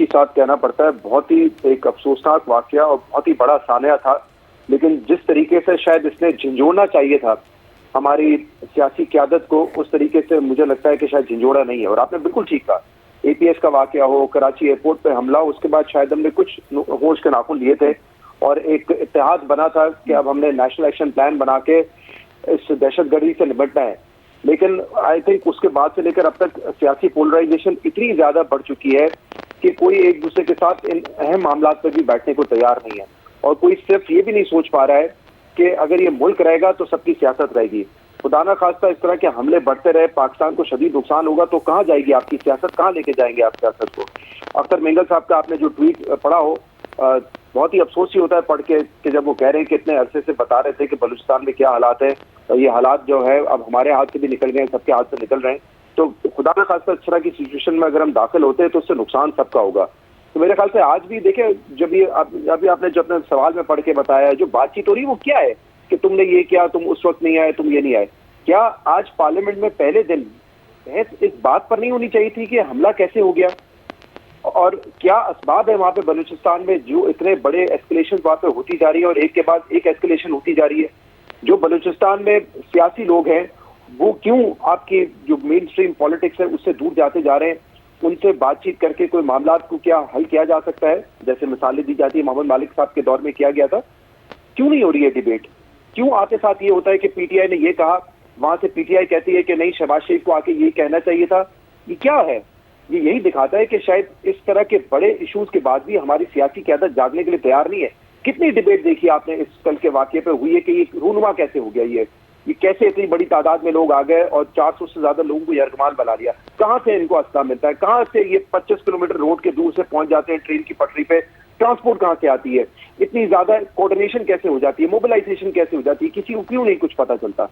के साथ कहना पड़ता है, बहुत ही एक अफसोसनाक वाकया और बहुत ही बड़ा सान्या था। लेकिन जिस तरीके से शायद इसने झंझोड़ना चाहिए था हमारी सियासी क़यादत को, उस तरीके से मुझे लगता है कि शायद झंझोड़ा नहीं है। और आपने बिल्कुल ठीक कहा, एपीएस का वाकया हो, कराची एयरपोर्ट पे हमला, उसके बाद शायद हमने कुछ होश के नाखून लिए थे और एक इत्तेहाद बना था कि अब हमने नेशनल एक्शन प्लान बना के इस दहशतगर्दी से निपटना है। लेकिन आई थिंक उसके बाद से लेकर अब तक सियासी पोलराइजेशन इतनी ज्यादा बढ़ चुकी है कि कोई एक दूसरे के साथ इन अहम मामलों पर भी बैठने को तैयार नहीं है, और कोई सिर्फ ये भी नहीं सोच पा रहा है कि अगर ये मुल्क रहेगा तो सबकी सियासत रहेगी। खुदा ना खास्ता इस तरह के हमले बढ़ते रहे, पाकिस्तान को शदीद नुकसान होगा, तो कहाँ जाएगी आपकी सियासत, कहाँ लेके जाएंगे आप सियासत को। अख्तर मेंगल साहब का आपने जो ट्वीट पढ़ा हो, बहुत ही अफसोस ही होता है पढ़ के कि जब वो कह रहे हैं कि इतने अरसे से बता रहे थे कि बलूचिस्तान में क्या हालात है, और ये हालात जो है अब हमारे हाथ से भी निकल गए, सबके हाथ से निकल रहे हैं। तो खुदा ना खास्ता इस तरह की सिचुएशन में अगर हम दाखिल होते हैं तो उससे नुकसान सबका होगा। तो मेरे ख्याल से आज भी देखें, जब ये अभी आपने जो अपने सवाल में पढ़ के बताया, जो बातचीत हो रही है वो क्या है कि तुमने ये किया, तुम उस वक्त नहीं आए, तुम ये नहीं आए। क्या आज पार्लियामेंट में पहले दिन बहस इस बात पर नहीं होनी चाहिए थी कि हमला कैसे हो गया, और क्या असबाब है वहां पे बलूचिस्तान में जो इतने बड़े एस्केलेशन वहां पे होती जा रही है और एक के बाद एक एस्केलेशन होती जा रही है। जो बलूचिस्तान में सियासी लोग हैं वो क्यों आपकी जो मेन स्ट्रीम पॉलिटिक्स है उससे दूर जाते जा रहे हैं। उनसे बातचीत करके कोई मामला को क्या हल किया जा सकता है, जैसे मिसालें दी जाती है मोहम्मद मालिक साहब के दौर में किया गया था, क्यों नहीं हो रही है डिबेट। क्यों आते साथ ये होता है कि पीटीआई ने ये कहा, वहां से पीटीआई कहती है कि नहीं शहबाज शरीफ को आके ये कहना चाहिए था। ये क्या है, ये यही दिखाता है कि शायद इस तरह के बड़े इश्यूज के बाद भी हमारी सियासी क़यादत जागने के लिए तैयार नहीं है। कितनी डिबेट देखी आपने इस कल के वाकये पे हुई है कि ये रूनुमा कैसे हो गया, ये कैसे इतनी बड़ी तादाद में लोग आ गए और 400 से ज्यादा लोगों को यरगमाल बना लिया। कहाँ से इनको असला मिलता है, कहाँ से ये 25 किलोमीटर रोड के दूर से पहुंच जाते हैं ट्रेन की पटरी पे, ट्रांसपोर्ट कहाँ से आती है, इतनी ज्यादा कोऑर्डिनेशन कैसे हो जाती है, मोबिलाइजेशन कैसे हो जाती है, किसी को क्यों नहीं कुछ पता चलता।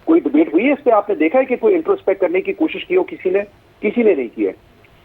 कोई डिबेट हुई है इस पे, आपने देखा है कि कोई इंट्रोस्पेक्ट करने की कोशिश की हो किसी ने नहीं की है।